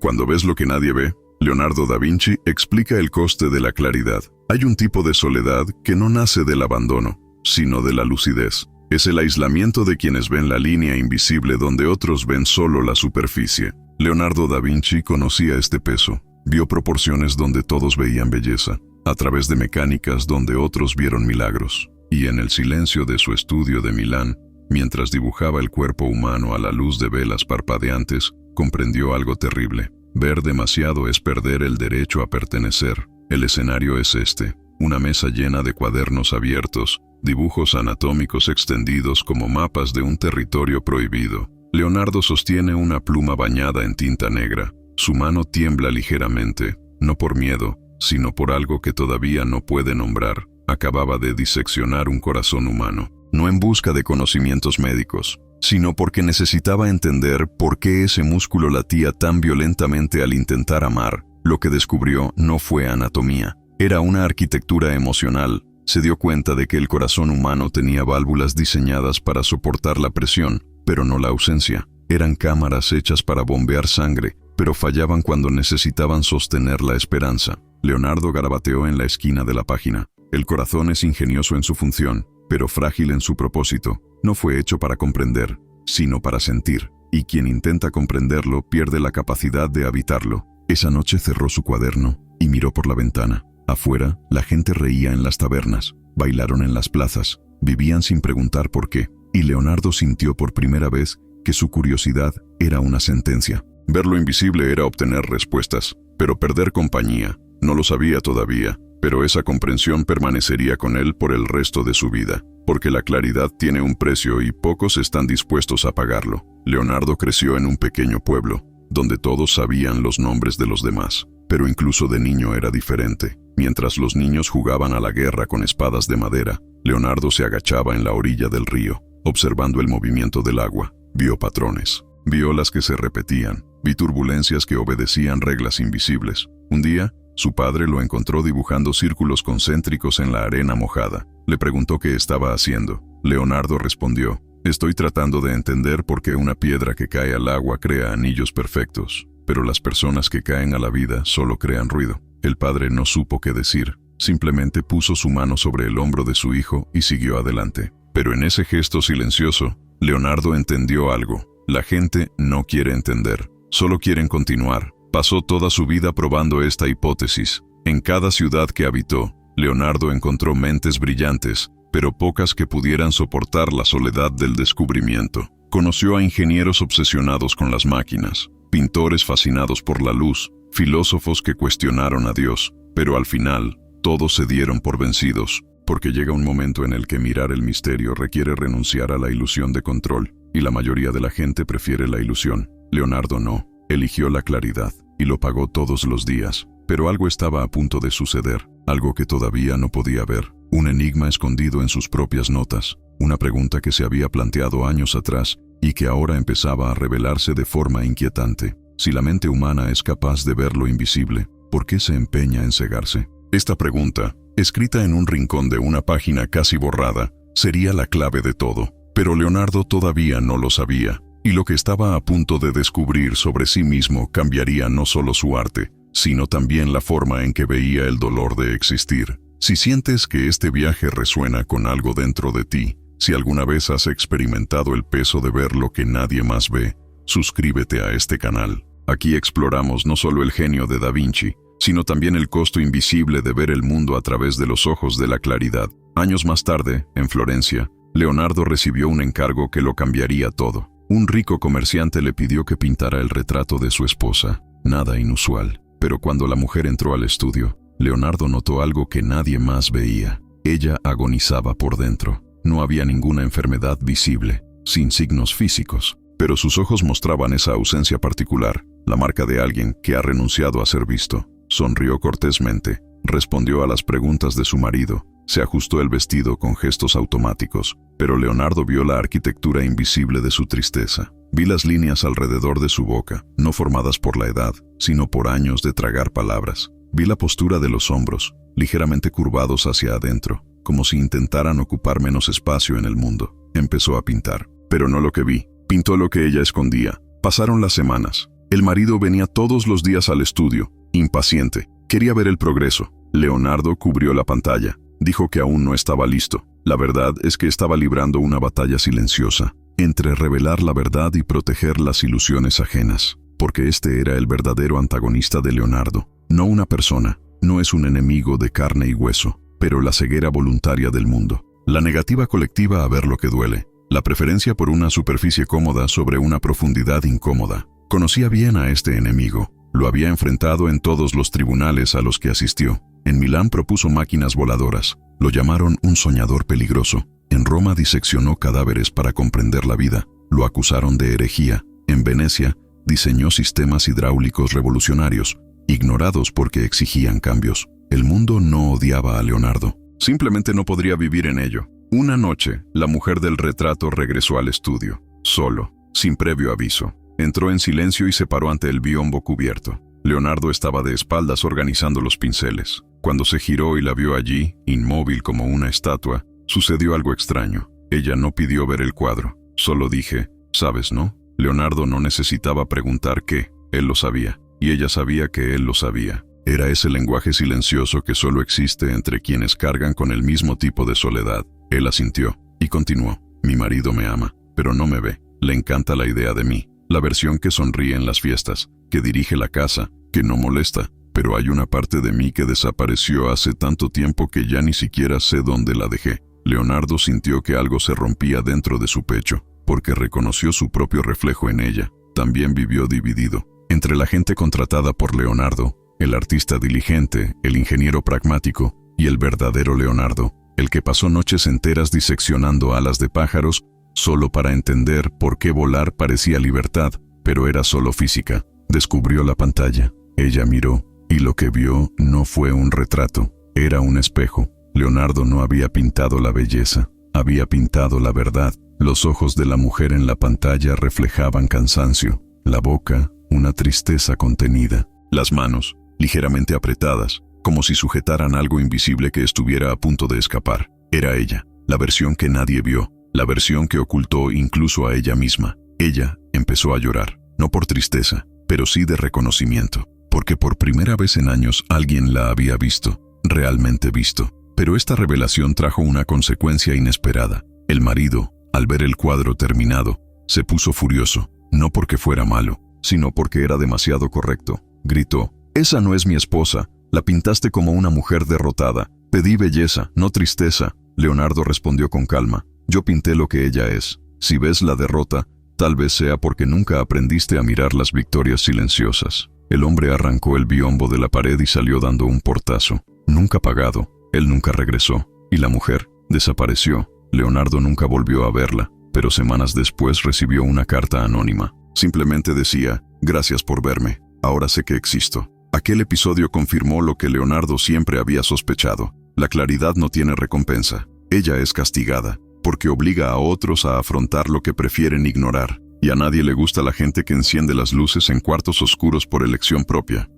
Cuando ves lo que nadie ve, Leonardo da Vinci explica el coste de la claridad. Hay un tipo de soledad que no nace del abandono, sino de la lucidez. Es el aislamiento de quienes ven la línea invisible donde otros ven solo la superficie. Leonardo da Vinci conocía este peso. Vio proporciones donde todos veían belleza, a través de mecánicas donde otros vieron milagros. Y en el silencio de su estudio de Milán, mientras dibujaba el cuerpo humano a la luz de velas parpadeantes, comprendió algo terrible. Ver demasiado es perder el derecho a pertenecer. El escenario es este: una mesa llena de cuadernos abiertos, dibujos anatómicos extendidos como mapas de un territorio prohibido. Leonardo sostiene una pluma bañada en tinta negra. Su mano tiembla ligeramente, no por miedo, sino por algo que todavía no puede nombrar. Acababa de diseccionar un corazón humano, no en busca de conocimientos médicos, sino porque necesitaba entender por qué ese músculo latía tan violentamente al intentar amar. Lo que descubrió no fue anatomía, era una arquitectura emocional. Se dio cuenta de que el corazón humano tenía válvulas diseñadas para soportar la presión, pero no la ausencia. Eran cámaras hechas para bombear sangre, pero fallaban cuando necesitaban sostener la esperanza. Leonardo garabateó en la esquina de la página. El corazón es ingenioso en su función, pero frágil en su propósito. No fue hecho para comprender, sino para sentir, y quien intenta comprenderlo pierde la capacidad de habitarlo. Esa noche cerró su cuaderno y miró por la ventana. Afuera, la gente reía en las tabernas, bailaron en las plazas, vivían sin preguntar por qué, y Leonardo sintió por primera vez que su curiosidad era una sentencia. Ver lo invisible era obtener respuestas, pero perder compañía. No lo sabía todavía, pero esa comprensión permanecería con él por el resto de su vida, porque la claridad tiene un precio y pocos están dispuestos a pagarlo. Leonardo creció en un pequeño pueblo, donde todos sabían los nombres de los demás, pero incluso de niño era diferente. Mientras los niños jugaban a la guerra con espadas de madera, Leonardo se agachaba en la orilla del río, observando el movimiento del agua. Vio patrones, vio las que se repetían, vi turbulencias que obedecían reglas invisibles. Un día, su padre lo encontró dibujando círculos concéntricos en la arena mojada. Le preguntó qué estaba haciendo. Leonardo respondió: estoy tratando de entender por qué una piedra que cae al agua crea anillos perfectos, pero las personas que caen a la vida solo crean ruido. El padre no supo qué decir, simplemente puso su mano sobre el hombro de su hijo y siguió adelante. Pero en ese gesto silencioso, Leonardo entendió algo. La gente no quiere entender, solo quieren continuar. Pasó toda su vida probando esta hipótesis. En cada ciudad que habitó, Leonardo encontró mentes brillantes, pero pocas que pudieran soportar la soledad del descubrimiento. Conoció a ingenieros obsesionados con las máquinas, pintores fascinados por la luz, filósofos que cuestionaron a Dios, pero al final, todos se dieron por vencidos, porque llega un momento en el que mirar el misterio requiere renunciar a la ilusión de control, y la mayoría de la gente prefiere la ilusión. Leonardo no. Eligió la claridad, y lo pagó todos los días. Pero algo estaba a punto de suceder, algo que todavía no podía ver. Un enigma escondido en sus propias notas, una pregunta que se había planteado años atrás y que ahora empezaba a revelarse de forma inquietante. Si la mente humana es capaz de ver lo invisible, ¿por qué se empeña en cegarse? Esta pregunta, escrita en un rincón de una página casi borrada, sería la clave de todo. Pero Leonardo todavía no lo sabía. Y lo que estaba a punto de descubrir sobre sí mismo cambiaría no solo su arte, sino también la forma en que veía el dolor de existir. Si sientes que este viaje resuena con algo dentro de ti, si alguna vez has experimentado el peso de ver lo que nadie más ve, suscríbete a este canal. Aquí exploramos no solo el genio de Da Vinci, sino también el costo invisible de ver el mundo a través de los ojos de la claridad. Años más tarde, en Florencia, Leonardo recibió un encargo que lo cambiaría todo. Un rico comerciante le pidió que pintara el retrato de su esposa. Nada inusual. Pero cuando la mujer entró al estudio, Leonardo notó algo que nadie más veía. Ella agonizaba por dentro. No había ninguna enfermedad visible, sin signos físicos. Pero sus ojos mostraban esa ausencia particular, la marca de alguien que ha renunciado a ser visto. Sonrió cortésmente, respondió a las preguntas de su marido, se ajustó el vestido con gestos automáticos, pero Leonardo vio la arquitectura invisible de su tristeza. Vi las líneas alrededor de su boca, no formadas por la edad, sino por años de tragar palabras. Vi la postura de los hombros, ligeramente curvados hacia adentro, como si intentaran ocupar menos espacio en el mundo. Empezó a pintar, pero no lo que vi, pintó lo que ella escondía. Pasaron las semanas. El marido venía todos los días al estudio, impaciente. Quería ver el progreso. Leonardo cubrió la pantalla. Dijo que aún no estaba listo. La verdad es que estaba librando una batalla silenciosa entre revelar la verdad y proteger las ilusiones ajenas. Porque este era el verdadero antagonista de Leonardo. No una persona, no es un enemigo de carne y hueso, pero la ceguera voluntaria del mundo. La negativa colectiva a ver lo que duele. La preferencia por una superficie cómoda sobre una profundidad incómoda. Conocía bien a este enemigo. Lo había enfrentado en todos los tribunales a los que asistió. En Milán propuso máquinas voladoras. Lo llamaron un soñador peligroso. En Roma diseccionó cadáveres para comprender la vida. Lo acusaron de herejía. En Venecia diseñó sistemas hidráulicos revolucionarios, ignorados porque exigían cambios. El mundo no odiaba a Leonardo. Simplemente no podría vivir en ello. Una noche, la mujer del retrato regresó al estudio. Solo, sin previo aviso. Entró en silencio y se paró ante el biombo cubierto. Leonardo estaba de espaldas organizando los pinceles. Cuando se giró y la vio allí, inmóvil como una estatua, sucedió algo extraño. Ella no pidió ver el cuadro. Solo dije, ¿sabes, no? Leonardo no necesitaba preguntar qué. Él lo sabía. Y ella sabía que él lo sabía. Era ese lenguaje silencioso que solo existe entre quienes cargan con el mismo tipo de soledad. Él asintió y continuó. Mi marido me ama, pero no me ve. Le encanta la idea de mí. La versión que sonríe en las fiestas, que dirige la casa, que no molesta. Pero hay una parte de mí que desapareció hace tanto tiempo que ya ni siquiera sé dónde la dejé. Leonardo sintió que algo se rompía dentro de su pecho, porque reconoció su propio reflejo en ella. También vivió dividido. Entre la gente contratada por Leonardo, el artista diligente, el ingeniero pragmático y el verdadero Leonardo, el que pasó noches enteras diseccionando alas de pájaros solo para entender por qué volar parecía libertad, pero era solo física. Descubrió la pantalla. Ella miró, y lo que vio no fue un retrato, era un espejo. Leonardo no había pintado la belleza, había pintado la verdad. Los ojos de la mujer en la pantalla reflejaban cansancio, la boca, una tristeza contenida. Las manos, ligeramente apretadas, como si sujetaran algo invisible que estuviera a punto de escapar. Era ella, la versión que nadie vio, la versión que ocultó incluso a ella misma. Ella empezó a llorar, no por tristeza, pero sí de reconocimiento, porque por primera vez en años alguien la había visto, realmente visto. Pero esta revelación trajo una consecuencia inesperada. El marido, al ver el cuadro terminado, se puso furioso, no porque fuera malo, sino porque era demasiado correcto. Gritó, «Esa no es mi esposa, la pintaste como una mujer derrotada. Pedí belleza, no tristeza». Leonardo respondió con calma, «Yo pinté lo que ella es. Si ves la derrota, tal vez sea porque nunca aprendiste a mirar las victorias silenciosas». El hombre arrancó el biombo de la pared y salió dando un portazo. Nunca pagado, él nunca regresó, y la mujer desapareció. Leonardo nunca volvió a verla, pero semanas después recibió una carta anónima. Simplemente decía, «Gracias por verme, ahora sé que existo». Aquel episodio confirmó lo que Leonardo siempre había sospechado. La claridad no tiene recompensa. Ella es castigada, porque obliga a otros a afrontar lo que prefieren ignorar. Y a nadie le gusta la gente que enciende las luces en cuartos oscuros por elección propia.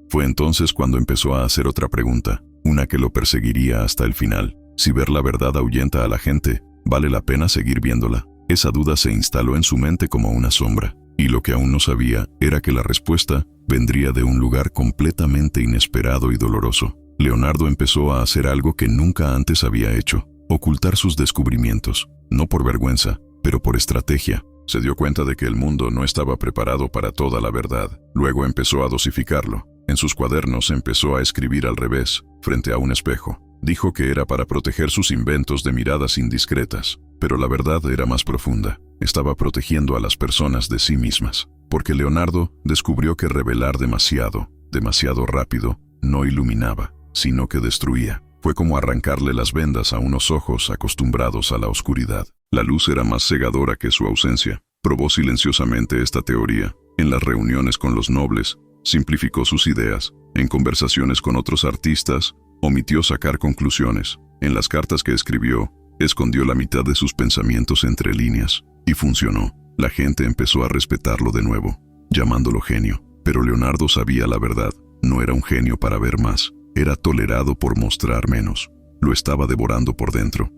Fue entonces cuando empezó a hacer otra pregunta, una que lo perseguiría hasta el final. Si ver la verdad ahuyenta a la gente, ¿vale la pena seguir viéndola? Esa duda se instaló en su mente como una sombra, y lo que aún no sabía era que la respuesta vendría de un lugar completamente inesperado y doloroso. Leonardo empezó a hacer algo que nunca antes había hecho, ocultar sus descubrimientos, no por vergüenza, pero por estrategia. Se dio cuenta de que el mundo no estaba preparado para toda la verdad. Luego empezó a dosificarlo. En sus cuadernos empezó a escribir al revés, frente a un espejo. Dijo que era para proteger sus inventos de miradas indiscretas, pero la verdad era más profunda. Estaba protegiendo a las personas de sí mismas, porque Leonardo descubrió que revelar demasiado rápido, no iluminaba, sino que destruía. Fue como arrancarle las vendas a unos ojos acostumbrados a la oscuridad. La luz era más cegadora que su ausencia. Probó silenciosamente esta teoría. En las reuniones con los nobles, simplificó sus ideas. En conversaciones con otros artistas, omitió sacar conclusiones. En las cartas que escribió, escondió la mitad de sus pensamientos entre líneas. Y funcionó. La gente empezó a respetarlo de nuevo, llamándolo genio. Pero Leonardo sabía la verdad. No era un genio para ver más. Era tolerado por mostrar menos. Lo estaba devorando por dentro.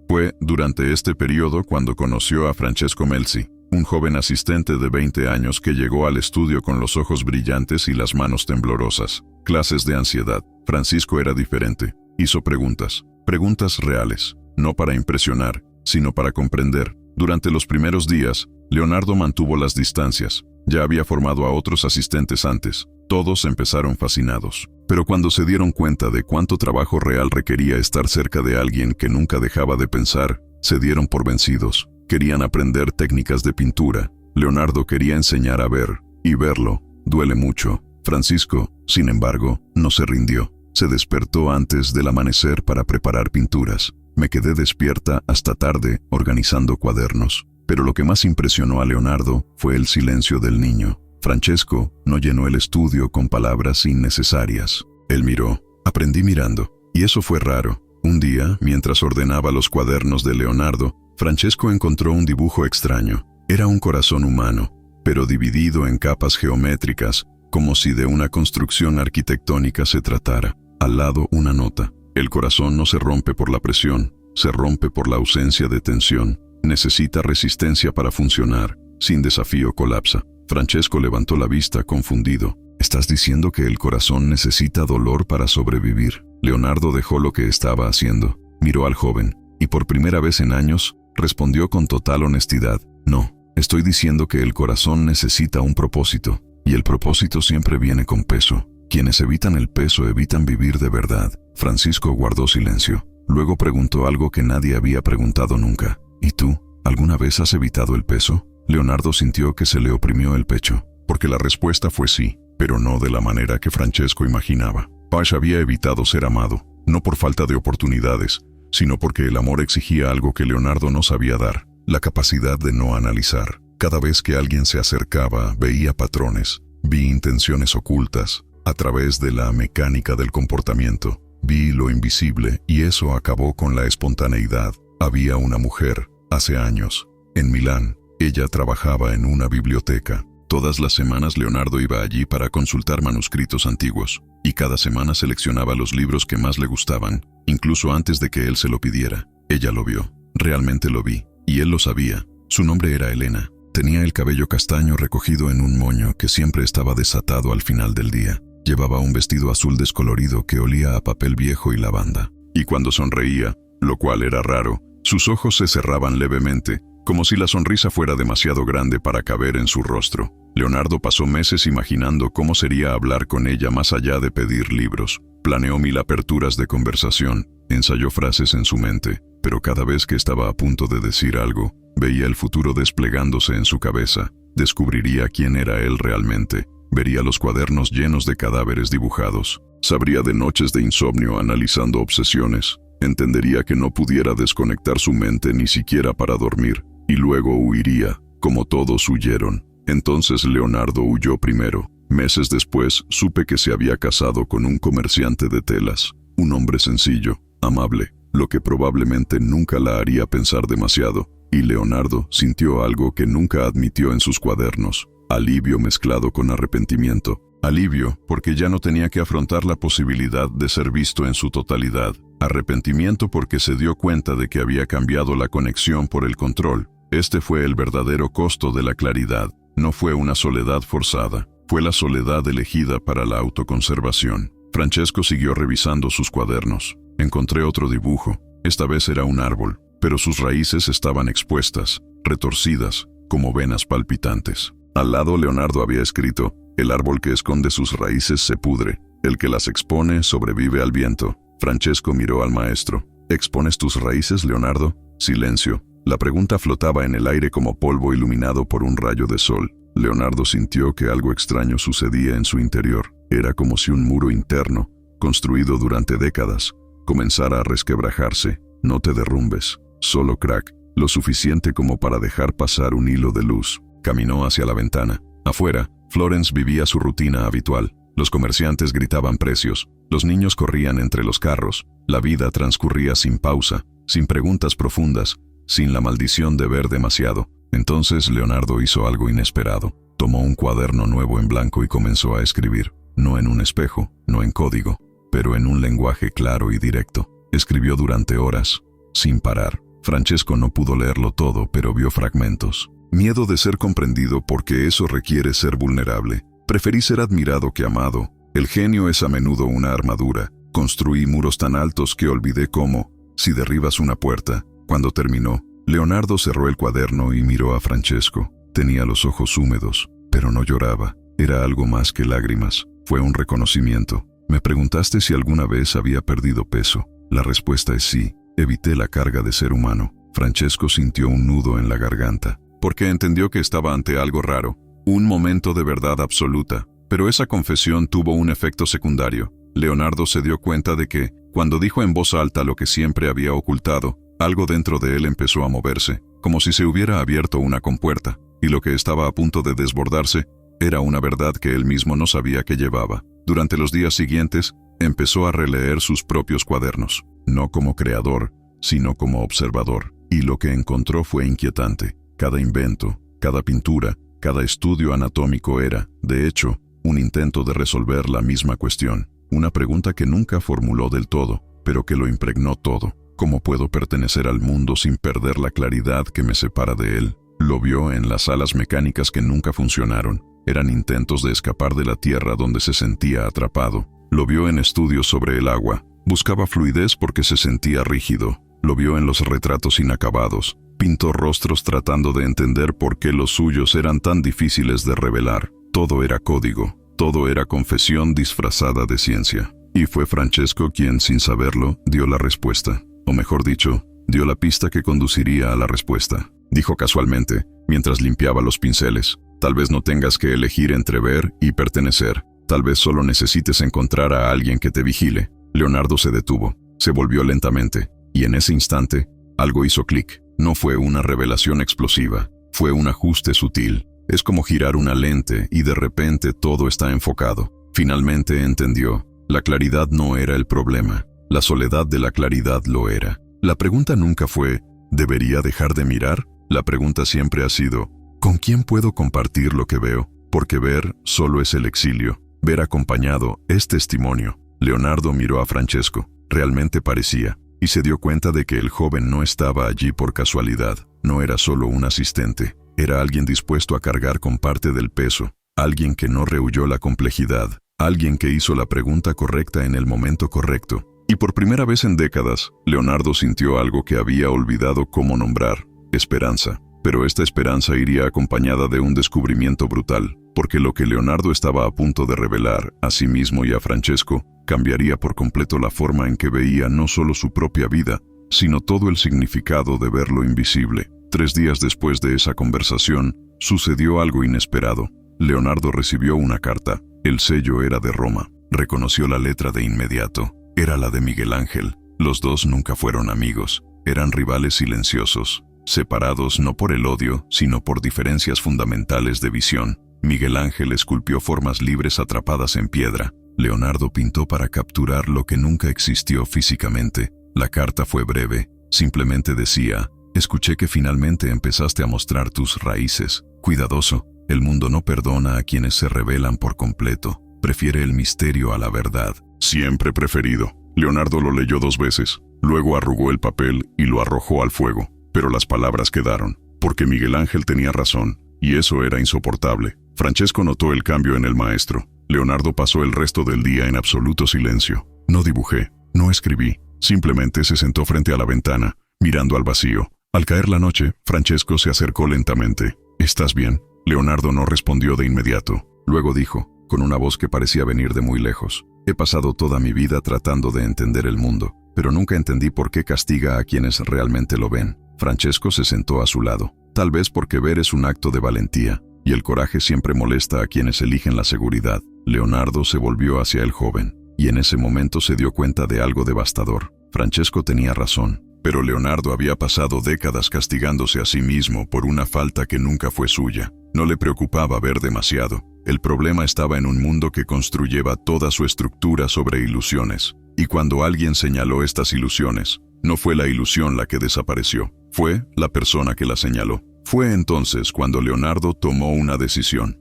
Fue durante este periodo cuando conoció a Francesco Melzi. un joven asistente de 20 años que llegó al estudio con los ojos brillantes y las manos temblorosas. Clases de ansiedad. Francisco era diferente. Hizo preguntas reales, no para impresionar, sino para comprender. Durante los primeros días, Leonardo mantuvo las distancias. Ya había formado a otros asistentes antes. Todos empezaron fascinados. Pero cuando se dieron cuenta de cuánto trabajo real requería estar cerca de alguien que nunca dejaba de pensar, se dieron por vencidos. Querían aprender técnicas de pintura. Leonardo quería enseñar a ver, y verlo duele mucho. Francisco, sin embargo, no se rindió. Se despertó antes del amanecer para preparar pinturas. Me quedé despierta hasta tarde organizando cuadernos. Pero lo que más impresionó a Leonardo fue el silencio del niño. Francesco no llenó el estudio con palabras innecesarias. Él miró. Aprendí mirando. Y eso fue raro. Un día, mientras ordenaba los cuadernos de Leonardo, Francesco encontró un dibujo extraño. Era un corazón humano, pero dividido en capas geométricas, como si de una construcción arquitectónica se tratara. Al lado, una nota. El corazón no se rompe por la presión, se rompe por la ausencia de tensión. Necesita resistencia para funcionar. Sin desafío colapsa. Francesco levantó la vista, confundido. ¿Estás diciendo que el corazón necesita dolor para sobrevivir? Leonardo dejó lo que estaba haciendo. Miró al joven, y por primera vez en años, respondió con total honestidad. No, estoy diciendo que el corazón necesita un propósito, y el propósito siempre viene con peso. Quienes evitan el peso evitan vivir de verdad. Francisco guardó silencio. Luego preguntó algo que nadie había preguntado nunca. ¿Y tú, alguna vez has evitado el peso? Leonardo sintió que se le oprimió el pecho, porque la respuesta fue sí, pero no de la manera que Francesco imaginaba. Pash había evitado ser amado, no por falta de oportunidades, sino porque el amor exigía algo que Leonardo no sabía dar, la capacidad de no analizar. Cada vez que alguien se acercaba, veía patrones, vi intenciones ocultas, a través de la mecánica del comportamiento. Vi lo invisible y eso acabó con la espontaneidad. Había una mujer, hace años, en Milán. Ella trabajaba en una biblioteca. Todas las semanas Leonardo iba allí para consultar manuscritos antiguos, y cada semana seleccionaba los libros que más le gustaban, incluso antes de que él se lo pidiera. Ella lo vio, realmente lo vi, y él lo sabía. Su nombre era Elena. Tenía el cabello castaño recogido en un moño que siempre estaba desatado al final del día. Llevaba un vestido azul descolorido que olía a papel viejo y lavanda. Y cuando sonreía, lo cual era raro, sus ojos se cerraban levemente, como si la sonrisa fuera demasiado grande para caber en su rostro. Leonardo pasó meses imaginando cómo sería hablar con ella más allá de pedir libros. Planeó 1000 aperturas de conversación, ensayó frases en su mente, pero cada vez que estaba a punto de decir algo, veía el futuro desplegándose en su cabeza. Descubriría quién era él realmente. Vería los cuadernos llenos de cadáveres dibujados. Sabría de noches de insomnio analizando obsesiones. Entendería que no pudiera desconectar su mente ni siquiera para dormir, y luego huiría, como todos huyeron. Entonces Leonardo huyó primero. Meses después, supe que se había casado con un comerciante de telas, un hombre sencillo, amable, lo que probablemente nunca la haría pensar demasiado, y Leonardo sintió algo que nunca admitió en sus cuadernos. Alivio mezclado con arrepentimiento. Alivio, porque ya no tenía que afrontar la posibilidad de ser visto en su totalidad. Arrepentimiento porque se dio cuenta de que había cambiado la conexión por el control. Este fue el verdadero costo de la claridad. No fue una soledad forzada, fue la soledad elegida para la autoconservación. Francesco siguió revisando sus cuadernos. Encontré otro dibujo. Esta vez era un árbol, pero sus raíces estaban expuestas, retorcidas, como venas palpitantes. Al lado Leonardo había escrito: el árbol que esconde sus raíces se pudre, el que las expone sobrevive al viento. Francesco miró al maestro. ¿Expones tus raíces, Leonardo? Silencio. La pregunta flotaba en el aire como polvo iluminado por un rayo de sol. Leonardo sintió que algo extraño sucedía en su interior. Era como si un muro interno, construido durante décadas, comenzara a resquebrajarse. No te derrumbes, solo crack, lo suficiente como para dejar pasar un hilo de luz. Caminó hacia la ventana. Afuera, Florence vivía su rutina habitual. Los comerciantes gritaban precios, los niños corrían entre los carros, la vida transcurría sin pausa, sin preguntas profundas, sin la maldición de ver demasiado. Entonces Leonardo hizo algo inesperado. Tomó un cuaderno nuevo en blanco y comenzó a escribir, no en un espejo, no en código, pero en un lenguaje claro y directo. Escribió durante horas, sin parar. Francesco no pudo leerlo todo, pero vio fragmentos. Miedo de ser comprendido porque eso requiere ser vulnerable. Preferí ser admirado que amado. El genio es a menudo una armadura. Construí muros tan altos que olvidé cómo, si derribas una puerta. Cuando terminó, Leonardo cerró el cuaderno y miró a Francesco. Tenía los ojos húmedos, pero no lloraba. Era algo más que lágrimas. Fue un reconocimiento. Me preguntaste si alguna vez había perdido peso. La respuesta es sí. Evité la carga de ser humano. Francesco sintió un nudo en la garganta, porque entendió que estaba ante algo raro, un momento de verdad absoluta. Pero esa confesión tuvo un efecto secundario. Leonardo se dio cuenta de que, cuando dijo en voz alta lo que siempre había ocultado, algo dentro de él empezó a moverse, como si se hubiera abierto una compuerta, y lo que estaba a punto de desbordarse era una verdad que él mismo no sabía que llevaba. Durante los días siguientes, empezó a releer sus propios cuadernos, no como creador, sino como observador, y lo que encontró fue inquietante. Cada invento, cada pintura, cada estudio anatómico era, de hecho, un intento de resolver la misma cuestión, una pregunta que nunca formuló del todo, pero que lo impregnó todo. ¿Cómo puedo pertenecer al mundo sin perder la claridad que me separa de él? Lo vio en las alas mecánicas que nunca funcionaron. Eran intentos de escapar de la tierra donde se sentía atrapado. Lo vio en estudios sobre el agua. Buscaba fluidez porque se sentía rígido. Lo vio en los retratos inacabados. Pintó rostros tratando de entender por qué los suyos eran tan difíciles de revelar. Todo era código. Todo era confesión disfrazada de ciencia. Y fue Francesco quien, sin saberlo, dio la respuesta. O mejor dicho, dio la pista que conduciría a la respuesta. Dijo casualmente, mientras limpiaba los pinceles: tal vez no tengas que elegir entre ver y pertenecer. Tal vez solo necesites encontrar a alguien que te vigile. Leonardo se detuvo, se volvió lentamente, y en ese instante, algo hizo clic. No fue una revelación explosiva, fue un ajuste sutil. Es como girar una lente y de repente todo está enfocado. Finalmente entendió, la claridad no era el problema, la soledad de la claridad lo era. La pregunta nunca fue, ¿debería dejar de mirar? La pregunta siempre ha sido, ¿con quién puedo compartir lo que veo? Porque ver solo es el exilio, ver acompañado es testimonio. Leonardo miró a Francesco, realmente parecía, y se dio cuenta de que el joven no estaba allí por casualidad, no era solo un asistente, era alguien dispuesto a cargar con parte del peso, alguien que no rehuyó la complejidad, alguien que hizo la pregunta correcta en el momento correcto. Y por primera vez en décadas, Leonardo sintió algo que había olvidado cómo nombrar: esperanza. Pero esta esperanza iría acompañada de un descubrimiento brutal, porque lo que Leonardo estaba a punto de revelar a sí mismo y a Francesco cambiaría por completo la forma en que veía no solo su propia vida, sino todo el significado de ver lo invisible. 3 días después de esa conversación, sucedió algo inesperado. Leonardo recibió una carta. El sello era de Roma. Reconoció la letra de inmediato. Era la de Miguel Ángel. Los dos nunca fueron amigos. Eran rivales silenciosos, separados no por el odio, sino por diferencias fundamentales de visión. Miguel Ángel esculpió formas libres atrapadas en piedra. Leonardo pintó para capturar lo que nunca existió físicamente. La carta fue breve. Simplemente decía: escuché que finalmente empezaste a mostrar tus raíces. Cuidadoso, el mundo no perdona a quienes se revelan por completo. Prefiere el misterio a la verdad. Siempre preferido. Leonardo lo leyó 2 veces. Luego arrugó el papel y lo arrojó al fuego. Pero las palabras quedaron, porque Miguel Ángel tenía razón, y eso era insoportable. Francesco notó el cambio en el maestro. Leonardo pasó el resto del día en absoluto silencio. No dibujé, no escribí, simplemente se sentó frente a la ventana, mirando al vacío. Al caer la noche, Francesco se acercó lentamente. ¿Estás bien? Leonardo no respondió de inmediato. Luego dijo, con una voz que parecía venir de muy lejos: he pasado toda mi vida tratando de entender el mundo, pero nunca entendí por qué castiga a quienes realmente lo ven. Francesco se sentó a su lado, tal vez porque ver es un acto de valentía, y el coraje siempre molesta a quienes eligen la seguridad. Leonardo se volvió hacia el joven, y en ese momento se dio cuenta de algo devastador. Francesco tenía razón, pero Leonardo había pasado décadas castigándose a sí mismo por una falta que nunca fue suya. No le preocupaba ver demasiado. El problema estaba en un mundo que construyeva toda su estructura sobre ilusiones. Y cuando alguien señaló estas ilusiones, no fue la ilusión la que desapareció, fue la persona que la señaló. Fue entonces cuando Leonardo tomó una decisión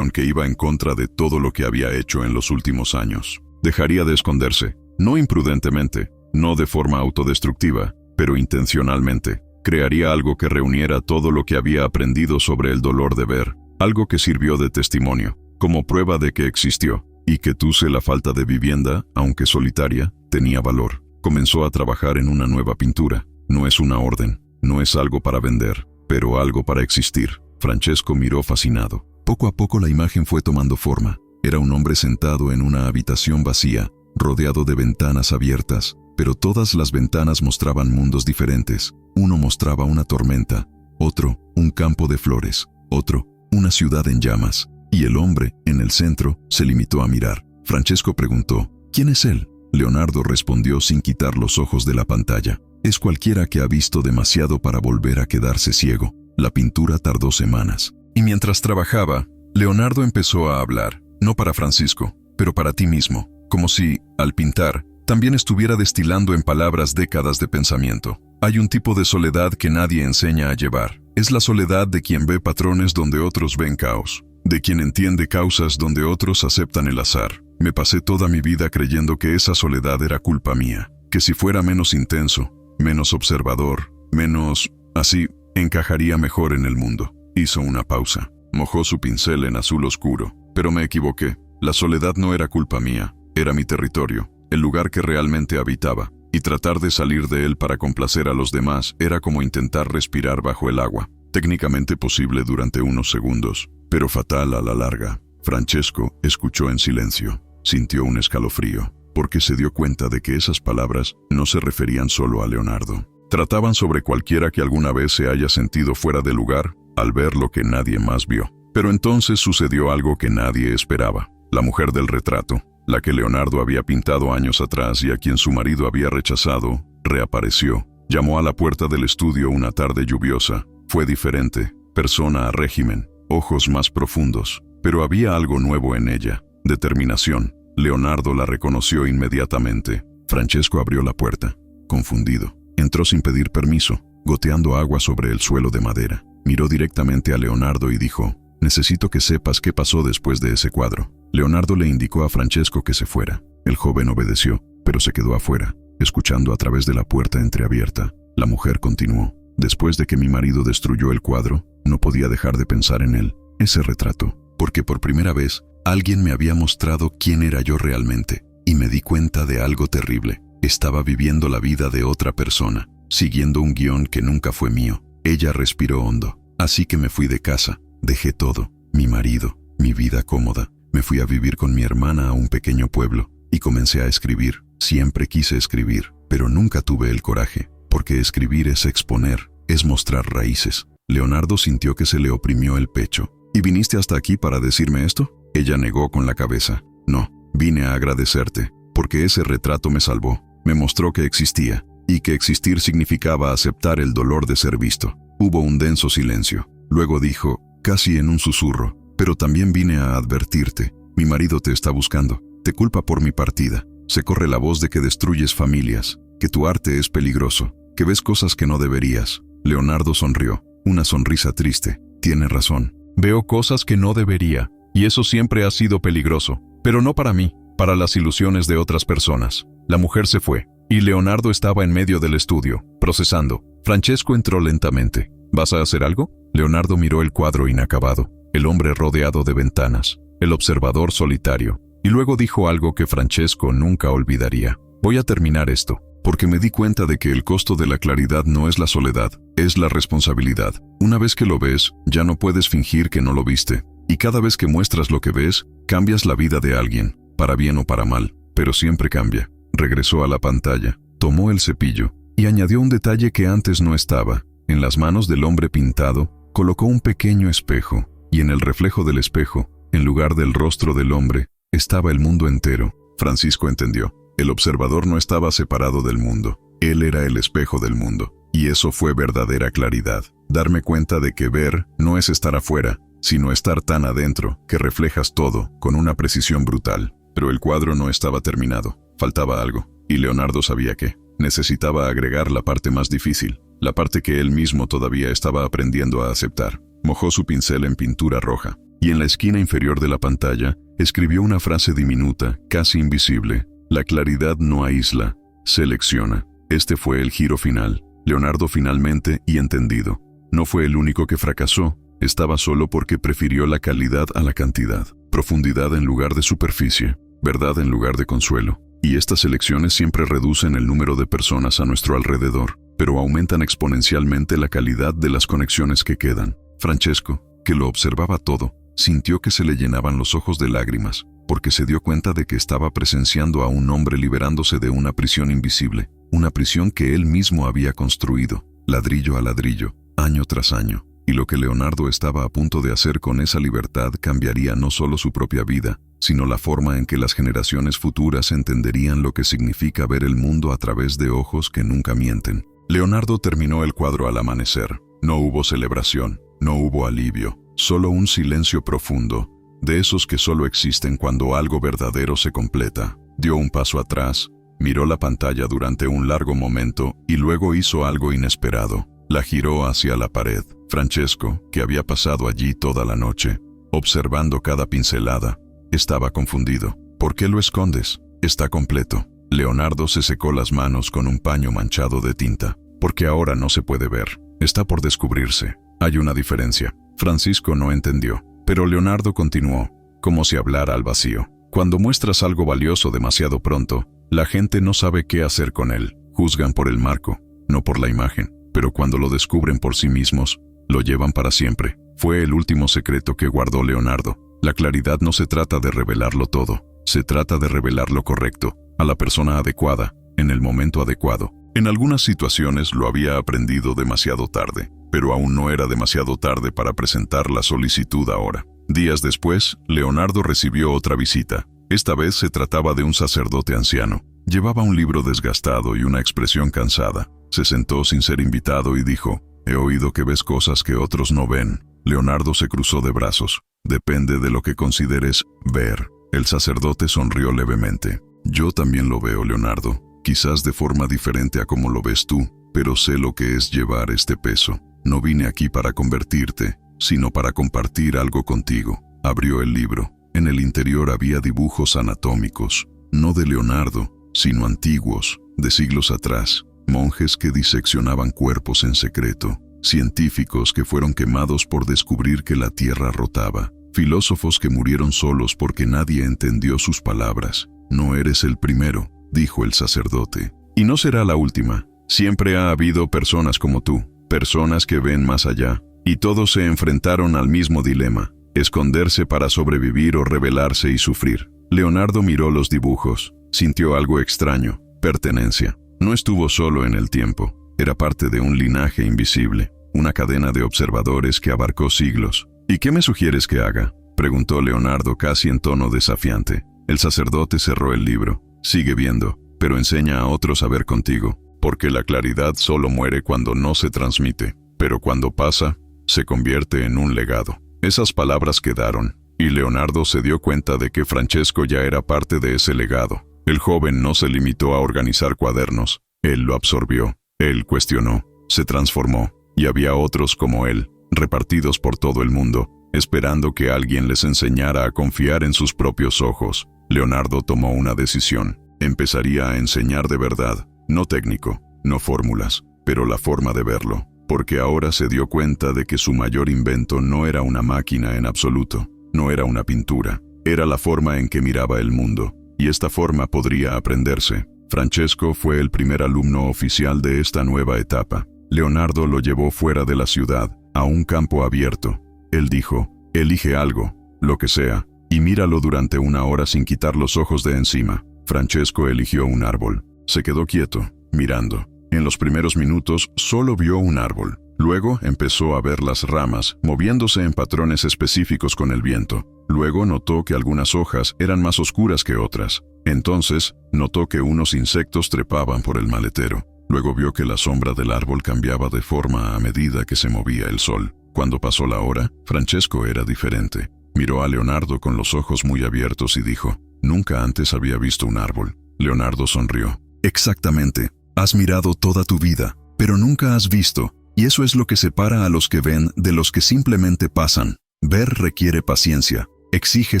que iba en contra de todo lo que había hecho en los últimos años. Dejaría de esconderse, no imprudentemente, no de forma autodestructiva, pero intencionalmente. Crearía algo que reuniera todo lo que había aprendido sobre el dolor de ver, algo que sirvió de testimonio, como prueba de que existió, y que tuce la falta de vivienda, aunque solitaria, tenía valor. Comenzó a trabajar en una nueva pintura. No es una orden, no es algo para vender, pero algo para existir. Francesco miró fascinado. Poco a poco la imagen fue tomando forma. Era un hombre sentado en una habitación vacía, rodeado de ventanas abiertas, pero todas las ventanas mostraban mundos diferentes. Uno mostraba una tormenta, otro, un campo de flores, otro, una ciudad en llamas, y el hombre, en el centro, se limitó a mirar. Francesco preguntó, ¿quién es él? Leonardo respondió sin quitar los ojos de la pantalla. Es cualquiera que ha visto demasiado para volver a quedarse ciego. La pintura tardó semanas. Y mientras trabajaba, Leonardo empezó a hablar, no para Francisco, pero para ti mismo, como si, al pintar, también estuviera destilando en palabras décadas de pensamiento. Hay un tipo de soledad que nadie enseña a llevar. Es la soledad de quien ve patrones donde otros ven caos, de quien entiende causas donde otros aceptan el azar. Me pasé toda mi vida creyendo que esa soledad era culpa mía, que si fuera menos intenso, menos observador, menos... así, encajaría mejor en el mundo. Hizo una pausa, mojó su pincel en azul oscuro, pero me equivoqué. La soledad no era culpa mía, era mi territorio, el lugar que realmente habitaba, y tratar de salir de él para complacer a los demás era como intentar respirar bajo el agua. Técnicamente posible durante unos segundos, pero fatal a la larga. Francesco escuchó en silencio, sintió un escalofrío, porque se dio cuenta de que esas palabras no se referían solo a Leonardo. Trataban sobre cualquiera que alguna vez se haya sentido fuera de lugar al ver lo que nadie más vio. Pero entonces sucedió algo que nadie esperaba. La mujer del retrato, la que Leonardo había pintado años atrás y a quien su marido había rechazado, reapareció. Llamó a la puerta del estudio una tarde lluviosa. Fue diferente, persona a régimen, ojos más profundos, pero había algo nuevo en ella, determinación. Leonardo la reconoció inmediatamente. Francesco abrió la puerta, confundido. Entró sin pedir permiso, goteando agua sobre el suelo de madera. Miró directamente a Leonardo y dijo, «Necesito que sepas qué pasó después de ese cuadro». Leonardo le indicó a Francesco que se fuera. El joven obedeció, pero se quedó afuera, escuchando a través de la puerta entreabierta. La mujer continuó, «Después de que mi marido destruyó el cuadro, no podía dejar de pensar en él, ese retrato, porque por primera vez alguien me había mostrado quién era yo realmente, y me di cuenta de algo terrible. Estaba viviendo la vida de otra persona, siguiendo un guión que nunca fue mío». Ella respiró hondo. «Así que me fui de casa, dejé todo, mi marido, mi vida cómoda. Me fui a vivir con mi hermana a un pequeño pueblo, y comencé a escribir. Siempre quise escribir, pero nunca tuve el coraje, porque escribir es exponer, es mostrar raíces». Leonardo sintió que se le oprimió el pecho. «¿Y viniste hasta aquí para decirme esto?». Ella negó con la cabeza. «No, vine a agradecerte, porque ese retrato me salvó. Me mostró que existía, y que existir significaba aceptar el dolor de ser visto». Hubo un denso silencio. Luego dijo, casi en un susurro, «Pero también vine a advertirte. Mi marido te está buscando. Te culpa por mi partida. Se corre la voz de que destruyes familias, que tu arte es peligroso, que ves cosas que no deberías». Leonardo sonrió, una sonrisa triste. «Tiene razón. Veo cosas que no debería, y eso siempre ha sido peligroso. Pero no para mí, para las ilusiones de otras personas». La mujer se fue, y Leonardo estaba en medio del estudio, procesando. Francesco entró lentamente. «¿Vas a hacer algo?». Leonardo miró el cuadro inacabado, el hombre rodeado de ventanas, el observador solitario, y luego dijo algo que Francesco nunca olvidaría. «Voy a terminar esto, porque me di cuenta de que el costo de la claridad no es la soledad, es la responsabilidad. Una vez que lo ves, ya no puedes fingir que no lo viste, y cada vez que muestras lo que ves, cambias la vida de alguien, para bien o para mal, pero siempre cambia». Regresó a la pantalla, tomó el cepillo, y añadió un detalle que antes no estaba. En las manos del hombre pintado, colocó un pequeño espejo, y en el reflejo del espejo, en lugar del rostro del hombre, estaba el mundo entero. Francisco entendió. El observador no estaba separado del mundo. Él era el espejo del mundo. Y eso fue verdadera claridad. Darme cuenta de que ver no es estar afuera, sino estar tan adentro que reflejas todo con una precisión brutal. Pero el cuadro no estaba terminado. Faltaba algo, y Leonardo sabía que necesitaba agregar la parte más difícil, la parte que él mismo todavía estaba aprendiendo a aceptar. Mojó su pincel en pintura roja, y en la esquina inferior de la pantalla escribió una frase diminuta, casi invisible: «La claridad no aísla, selecciona». Este fue el giro final. Leonardo finalmente y entendido. No fue el único que fracasó, estaba solo porque prefirió la calidad a la cantidad, profundidad en lugar de superficie, verdad en lugar de consuelo. Y estas elecciones siempre reducen el número de personas a nuestro alrededor, pero aumentan exponencialmente la calidad de las conexiones que quedan. Francesco, que lo observaba todo, sintió que se le llenaban los ojos de lágrimas, porque se dio cuenta de que estaba presenciando a un hombre liberándose de una prisión invisible, una prisión que él mismo había construido, ladrillo a ladrillo, año tras año. Y lo que Leonardo estaba a punto de hacer con esa libertad cambiaría no solo su propia vida, sino la forma en que las generaciones futuras entenderían lo que significa ver el mundo a través de ojos que nunca mienten. Leonardo terminó el cuadro al amanecer. No hubo celebración, no hubo alivio, solo un silencio profundo, de esos que solo existen cuando algo verdadero se completa. Dio un paso atrás, miró la pantalla durante un largo momento y luego hizo algo inesperado. La giró hacia la pared. Francesco, que había pasado allí toda la noche, observando cada pincelada, estaba confundido. ¿Por qué lo escondes? Está completo. Leonardo se secó las manos con un paño manchado de tinta. Porque ahora no se puede ver. Está por descubrirse. Hay una diferencia. Francisco no entendió, pero Leonardo continuó, como si hablara al vacío. Cuando muestras algo valioso demasiado pronto, la gente no sabe qué hacer con él. Juzgan por el marco, no por la imagen. Pero cuando lo descubren por sí mismos, lo llevan para siempre. Fue el último secreto que guardó Leonardo. La claridad no se trata de revelarlo todo, se trata de revelar lo correcto, a la persona adecuada, en el momento adecuado. En algunas situaciones lo había aprendido demasiado tarde, pero aún no era demasiado tarde para presentar la solicitud ahora. Días después, Leonardo recibió otra visita. Esta vez se trataba de un sacerdote anciano. Llevaba un libro desgastado y una expresión cansada. Se sentó sin ser invitado y dijo, «He oído que ves cosas que otros no ven». Leonardo se cruzó de brazos. «Depende de lo que consideres ver». El sacerdote sonrió levemente. «Yo también lo veo, Leonardo. Quizás de forma diferente a como lo ves tú, pero sé lo que es llevar este peso. No vine aquí para convertirte, sino para compartir algo contigo». Abrió el libro. En el interior había dibujos anatómicos, no de Leonardo, sino antiguos, de siglos atrás. Monjes que diseccionaban cuerpos en secreto, científicos que fueron quemados por descubrir que la tierra rotaba, filósofos que murieron solos porque nadie entendió sus palabras. «No eres el primero», dijo el sacerdote, «y no será la última. Siempre ha habido personas como tú, personas que ven más allá, y todos se enfrentaron al mismo dilema, esconderse para sobrevivir o rebelarse y sufrir». Leonardo miró los dibujos, sintió algo extraño, pertenencia. No estuvo solo en el tiempo, era parte de un linaje invisible, una cadena de observadores que abarcó siglos. «¿Y qué me sugieres que haga?», preguntó Leonardo casi en tono desafiante. El sacerdote cerró el libro. «Sigue viendo, pero enseña a otros a ver contigo, porque la claridad solo muere cuando no se transmite, pero cuando pasa, se convierte en un legado». Esas palabras quedaron, y Leonardo se dio cuenta de que Francesco ya era parte de ese legado. El joven no se limitó a organizar cuadernos, él lo absorbió, él cuestionó, se transformó, y había otros como él, repartidos por todo el mundo, esperando que alguien les enseñara a confiar en sus propios ojos. Leonardo tomó una decisión, empezaría a enseñar de verdad, no técnico, no fórmulas, pero la forma de verlo, porque ahora se dio cuenta de que su mayor invento no era una máquina en absoluto, no era una pintura, era la forma en que miraba el mundo. Y esta forma podría aprenderse. Francesco fue el primer alumno oficial de esta nueva etapa. Leonardo lo llevó fuera de la ciudad, a un campo abierto. Él dijo, «Elige algo, lo que sea, y míralo durante 1 hora sin quitar los ojos de encima». Francesco eligió un árbol. Se quedó quieto, mirando. En los primeros minutos solo vio un árbol. Luego empezó a ver las ramas, moviéndose en patrones específicos con el viento. Luego notó que algunas hojas eran más oscuras que otras. Entonces, notó que unos insectos trepaban por el maletero. Luego vio que la sombra del árbol cambiaba de forma a medida que se movía el sol. Cuando pasó la hora, Francesco era diferente. Miró a Leonardo con los ojos muy abiertos y dijo, «Nunca antes había visto un árbol». Leonardo sonrió. «Exactamente. Has mirado toda tu vida, pero nunca has visto. Y eso es lo que separa a los que ven de los que simplemente pasan. Ver requiere paciencia, exige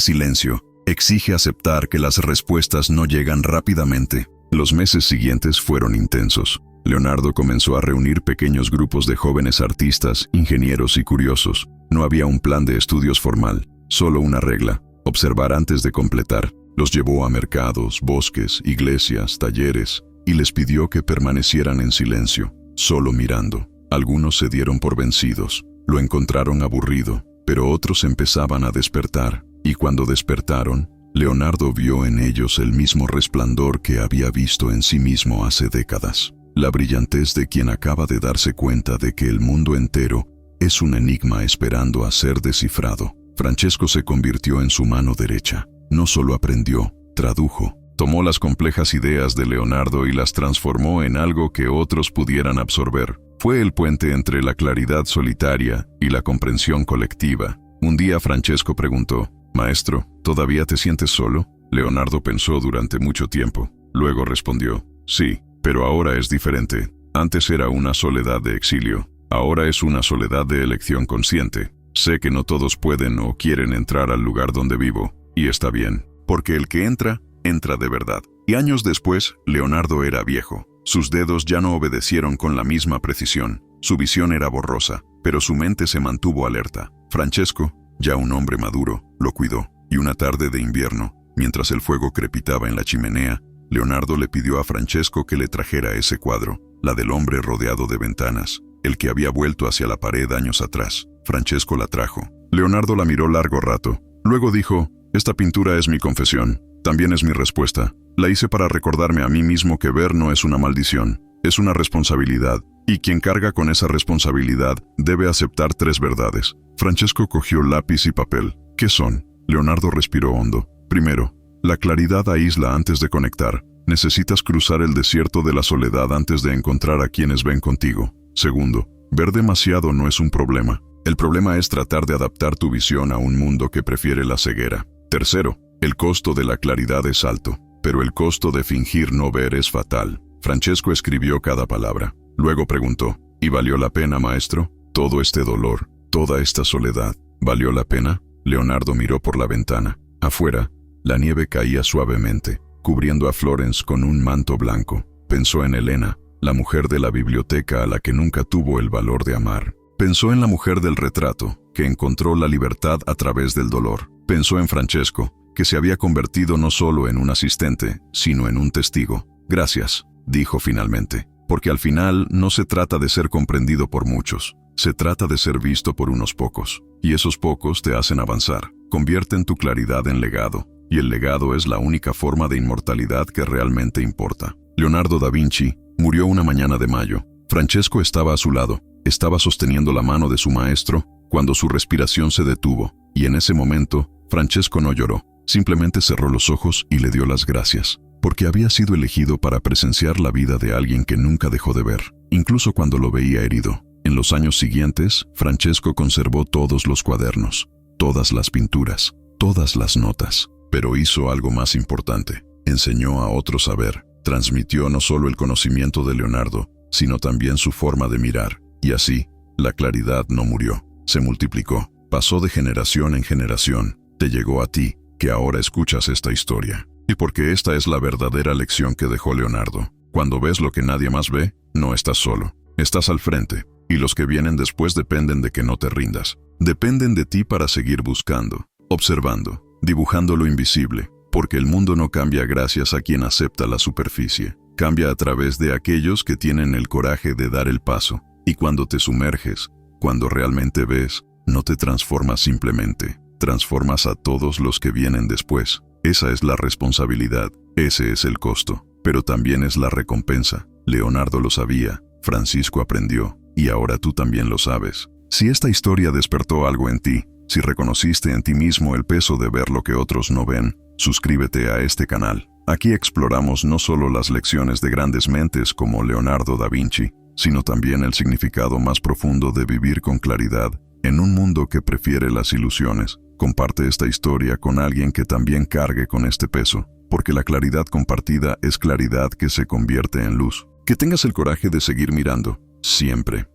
silencio, exige aceptar que las respuestas no llegan rápidamente». Los meses siguientes fueron intensos. Leonardo comenzó a reunir pequeños grupos de jóvenes artistas, ingenieros y curiosos. No había un plan de estudios formal, solo una regla: observar antes de completar. Los llevó a mercados, bosques, iglesias, talleres, y les pidió que permanecieran en silencio, solo mirando. Algunos se dieron por vencidos, lo encontraron aburrido, pero otros empezaban a despertar, y cuando despertaron, Leonardo vio en ellos el mismo resplandor que había visto en sí mismo hace décadas. La brillantez de quien acaba de darse cuenta de que el mundo entero es un enigma esperando a ser descifrado. Francesco se convirtió en su mano derecha. No solo aprendió, tradujo. Tomó las complejas ideas de Leonardo y las transformó en algo que otros pudieran absorber. Fue el puente entre la claridad solitaria y la comprensión colectiva. Un día Francesco preguntó: «Maestro, ¿todavía te sientes solo?». Leonardo pensó durante mucho tiempo. Luego respondió: «Sí, pero ahora es diferente. Antes era una soledad de exilio. Ahora es una soledad de elección consciente. Sé que no todos pueden o quieren entrar al lugar donde vivo, y está bien, porque el que entra, entra de verdad». Y años después, Leonardo era viejo. Sus dedos ya no obedecieron con la misma precisión. Su visión era borrosa, pero su mente se mantuvo alerta. Francesco, ya un hombre maduro, lo cuidó. Y una tarde de invierno, mientras el fuego crepitaba en la chimenea, Leonardo le pidió a Francesco que le trajera ese cuadro, la del hombre rodeado de ventanas, el que había vuelto hacia la pared años atrás. Francesco la trajo. Leonardo la miró largo rato. Luego dijo: «Esta pintura es mi confesión. También es mi respuesta. La hice para recordarme a mí mismo que ver no es una maldición, es una responsabilidad, y quien carga con esa responsabilidad debe aceptar 3 verdades». Francesco cogió lápiz y papel. «¿Qué son?». Leonardo respiró hondo. «Primero, la claridad aísla antes de conectar. Necesitas cruzar el desierto de la soledad antes de encontrar a quienes ven contigo. Segundo, ver demasiado no es un problema. El problema es tratar de adaptar tu visión a un mundo que prefiere la ceguera. Tercero, el costo de la claridad es alto, pero el costo de fingir no ver es fatal». Francesco escribió cada palabra. Luego preguntó: «¿Y valió la pena, maestro? Todo este dolor, toda esta soledad, ¿valió la pena?». Leonardo miró por la ventana. Afuera, la nieve caía suavemente, cubriendo a Florence con un manto blanco. Pensó en Elena, la mujer de la biblioteca a la que nunca tuvo el valor de amar. Pensó en la mujer del retrato, que encontró la libertad a través del dolor. Pensó en Francesco, que se había convertido no solo en un asistente, sino en un testigo. «Gracias», dijo finalmente, «porque al final no se trata de ser comprendido por muchos, se trata de ser visto por unos pocos, y esos pocos te hacen avanzar, convierten tu claridad en legado, y el legado es la única forma de inmortalidad que realmente importa». Leonardo da Vinci murió una mañana de mayo. Francesco estaba a su lado, estaba sosteniendo la mano de su maestro cuando su respiración se detuvo, y en ese momento, Francesco no lloró, simplemente cerró los ojos y le dio las gracias, porque había sido elegido para presenciar la vida de alguien que nunca dejó de ver, incluso cuando lo veía herido. En los años siguientes, Francesco conservó todos los cuadernos, todas las pinturas, todas las notas, pero hizo algo más importante: enseñó a otros a ver. Transmitió no solo el conocimiento de Leonardo, sino también su forma de mirar, y así, la claridad no murió, se multiplicó, pasó de generación en generación, te llegó a ti, que ahora escuchas esta historia. Y porque esta es la verdadera lección que dejó Leonardo: cuando ves lo que nadie más ve, no estás solo, estás al frente, y los que vienen después dependen de que no te rindas. Dependen de ti para seguir buscando, observando, dibujando lo invisible, porque el mundo no cambia gracias a quien acepta la superficie, cambia a través de aquellos que tienen el coraje de dar el paso. Y cuando te sumerges, cuando realmente ves, no te transformas simplemente, transformas a todos los que vienen después. Esa es la responsabilidad, ese es el costo, pero también es la recompensa. Leonardo lo sabía, Francisco aprendió, y ahora tú también lo sabes. Si esta historia despertó algo en ti, si reconociste en ti mismo el peso de ver lo que otros no ven, suscríbete a este canal. Aquí exploramos no solo las lecciones de grandes mentes como Leonardo da Vinci, sino también el significado más profundo de vivir con claridad en un mundo que prefiere las ilusiones. Comparte esta historia con alguien que también cargue con este peso, porque la claridad compartida es claridad que se convierte en luz. Que tengas el coraje de seguir mirando, siempre.